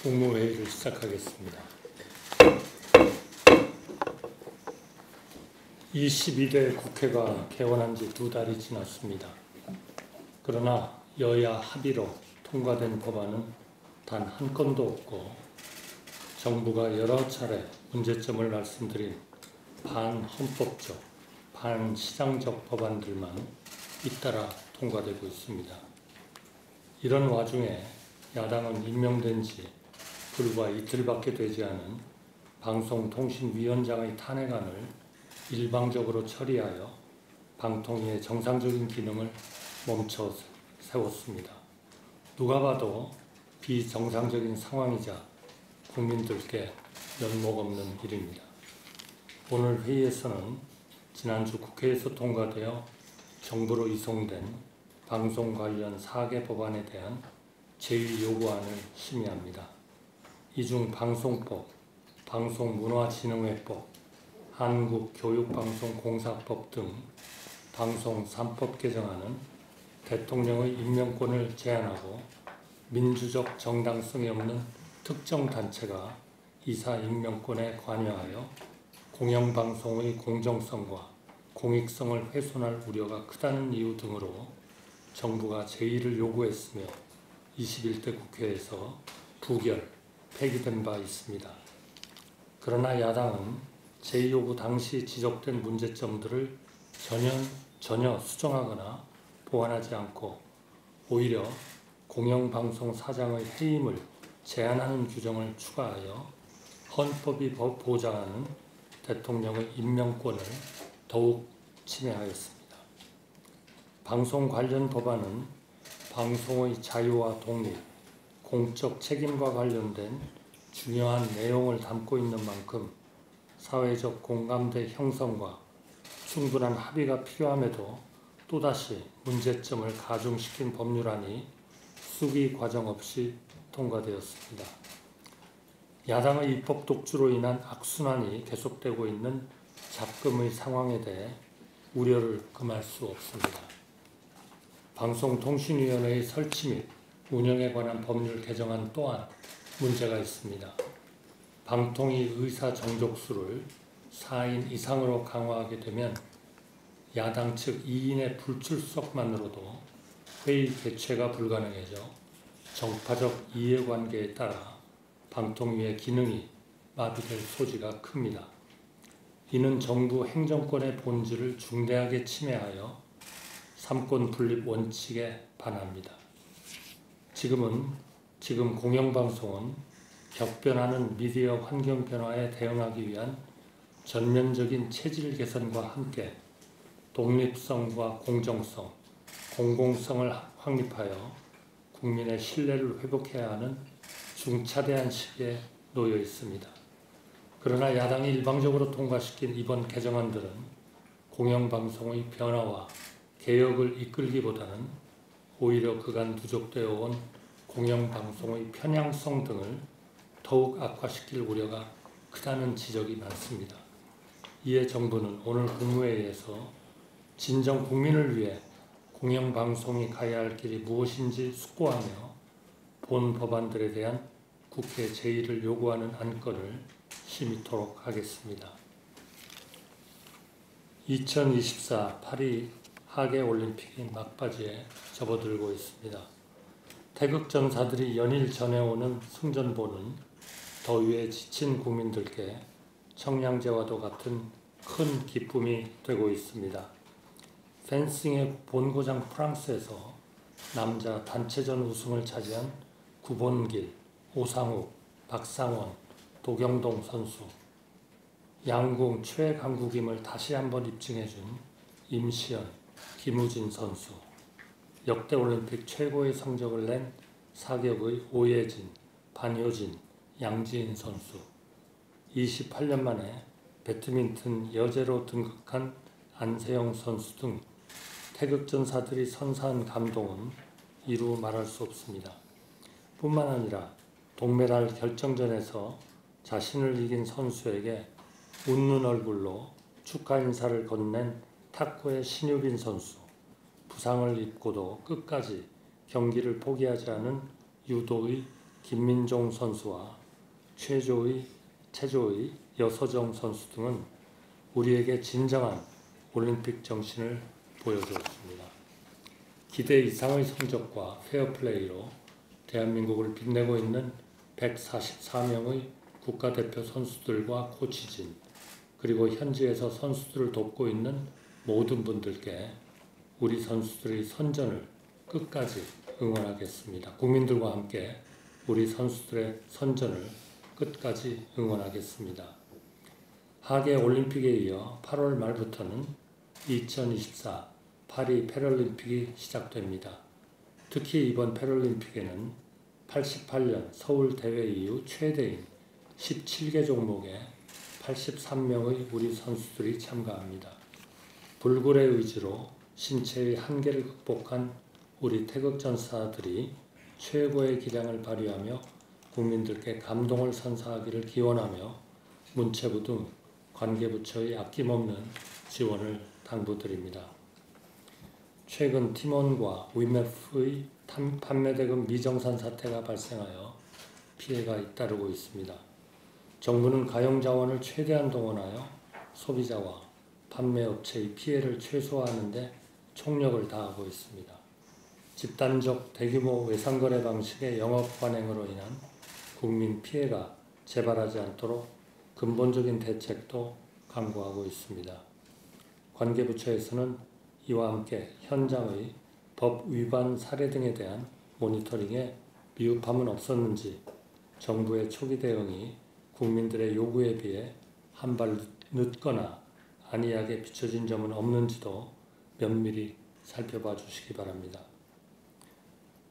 국무회의를 시작하겠습니다. 22대 국회가 개원한 지 2달이 지났습니다. 그러나 여야 합의로 통과된 법안은 단 한 건도 없고 정부가 여러 차례 문제점을 말씀드린 반헌법적, 반시장적 법안들만 잇따라 통과되고 있습니다. 이런 와중에 야당은 임명된 지 불과 이틀밖에 되지 않은 방송통신위원장의 탄핵안을 일방적으로 처리하여 방통위의 정상적인 기능을 멈춰 세웠습니다. 누가 봐도 비정상적인 상황이자 국민들께 면목없는 일입니다. 오늘 회의에서는 지난주 국회에서 통과되어 정부로 이송된 방송 관련 4개 법안에 대한 제2요구안을 심의합니다. 이 중 방송법, 방송문화진흥회법, 한국교육방송공사법 등 방송 3법 개정안은 대통령의 임명권을 제한하고 민주적 정당성이 없는 특정 단체가 이사 임명권에 관여하여 공영방송의 공정성과 공익성을 훼손할 우려가 크다는 이유 등으로 정부가 제의를 요구했으며 21대 국회에서 부결, 폐기된 바 있습니다. 그러나 야당은 제2요구 당시 지적된 문제점들을 전혀 수정하거나 보완하지 않고 오히려 공영방송 사장의 해임을 제한하는 규정을 추가하여 헌법이 보장하는 대통령의 임명권을 더욱 침해하였습니다. 방송 관련 법안은 방송의 자유와 독립, 공적 책임과 관련된 중요한 내용을 담고 있는 만큼 사회적 공감대 형성과 충분한 합의가 필요함에도 또다시 문제점을 가중시킨 법률안이 수기 과정 없이 통과되었습니다. 야당의 입법 독주로 인한 악순환이 계속되고 있는 잡금의 상황에 대해 우려를 금할 수 없습니다. 방송통신위원회의 설치 및 운영에 관한 법률 개정안 또한 문제가 있습니다. 방통위 의사 정족수를 4인 이상으로 강화하게 되면 야당 측 2인의 불출석만으로도 회의 개최가 불가능해져 정파적 이해관계에 따라 방통위의 기능이 마비될 소지가 큽니다. 이는 정부 행정권의 본질을 중대하게 침해하여 삼권 분립 원칙에 반합니다. 지금 공영방송은 격변하는 미디어 환경 변화에 대응하기 위한 전면적인 체질 개선과 함께 독립성과 공정성, 공공성을 확립하여 국민의 신뢰를 회복해야 하는 중차대한 시기에 놓여 있습니다. 그러나 야당이 일방적으로 통과시킨 이번 개정안들은 공영방송의 변화와 개혁을 이끌기보다는 오히려 그간 누적되어 온 공영방송의 편향성 등을 더욱 악화시킬 우려가 크다는 지적이 많습니다. 이에 정부는 오늘 국무회의에서 진정 국민을 위해 공영방송이 가야 할 길이 무엇인지 숙고하며 본 법안들에 대한 국회 제의를 요구하는 안건을 심의토록 하겠습니다. 2024 파리 하계올림픽이 막바지에 접어들고 있습니다. 태극 전사들이 연일 전해오는 승전보는 더위에 지친 국민들께 청량제와도 같은 큰 기쁨이 되고 있습니다. 펜싱의 본고장 프랑스에서 남자 단체전 우승을 차지한 구본길, 오상욱, 박상원, 도경동 선수, 양궁 최강국임을 다시 한번 입증해준 임시연, 김우진 선수, 역대 올림픽 최고의 성적을 낸 사격의 오예진, 반효진, 양지인 선수, 28년 만에 배드민턴 여제로 등극한 안세영 선수 등 태극전사들이 선사한 감동은 이루 말할 수 없습니다. 뿐만 아니라 동메달 결정전에서 자신을 이긴 선수에게 웃는 얼굴로 축하 인사를 건넨 탁구의 신유빈 선수, 부상을 입고도 끝까지 경기를 포기하지 않은 유도의 김민종 선수와 최조의 여서정 선수 등은 우리에게 진정한 올림픽 정신을 보여주었습니다. 기대 이상의 성적과 페어플레이로 대한민국을 빛내고 있는 144명의 국가대표 선수들과 코치진, 그리고 현지에서 선수들을 돕고 있는 모든 분들께 우리 선수들의 선전을 끝까지 응원하겠습니다. 국민들과 함께 우리 선수들의 선전을 끝까지 응원하겠습니다. 하계 올림픽에 이어 8월 말부터는 2024 파리 패럴림픽이 시작됩니다. 특히 이번 패럴림픽에는 88년 서울 대회 이후 최대인 17개 종목에 83명의 우리 선수들이 참가합니다. 불굴의 의지로 신체의 한계를 극복한 우리 태극전사들이 최고의 기량을 발휘하며 국민들께 감동을 선사하기를 기원하며 문체부 등 관계부처의 아낌없는 지원을 당부드립니다. 최근 팀원과 위메프의 판매대금 미정산 사태가 발생하여 피해가 잇따르고 있습니다. 정부는 가용자원을 최대한 동원하여 소비자와 판매업체의 피해를 최소화하는 데 총력을 다하고 있습니다. 집단적 대규모 외상거래 방식의 영업 관행으로 인한 국민 피해가 재발하지 않도록 근본적인 대책도 강구하고 있습니다. 관계부처에서는 이와 함께 현장의 법 위반 사례 등에 대한 모니터링에 미흡함은 없었는지 정부의 초기 대응이 국민들의 요구에 비해 한 발 늦거나 안이하게 비춰진 점은 없는지도 면밀히 살펴봐 주시기 바랍니다.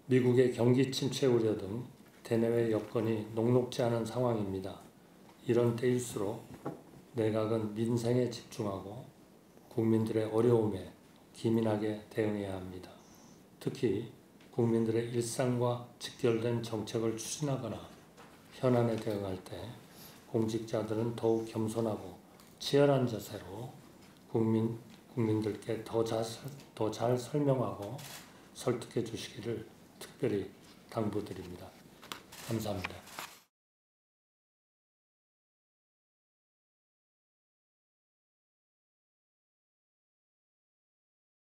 미국의 경기 침체 우려 등 대내외 여건이 녹록지 않은 상황입니다. 이런 때일수록 내각은 민생에 집중하고 국민들의 어려움에 기민하게 대응해야 합니다. 특히 국민들의 일상과 직결된 정책을 추진하거나 현안에 대응할 때 공직자들은 더욱 겸손하고 치열한 자세로 국민들께 더 잘 설명하고 설득해 주시기를 특별히 당부드립니다. 감사합니다.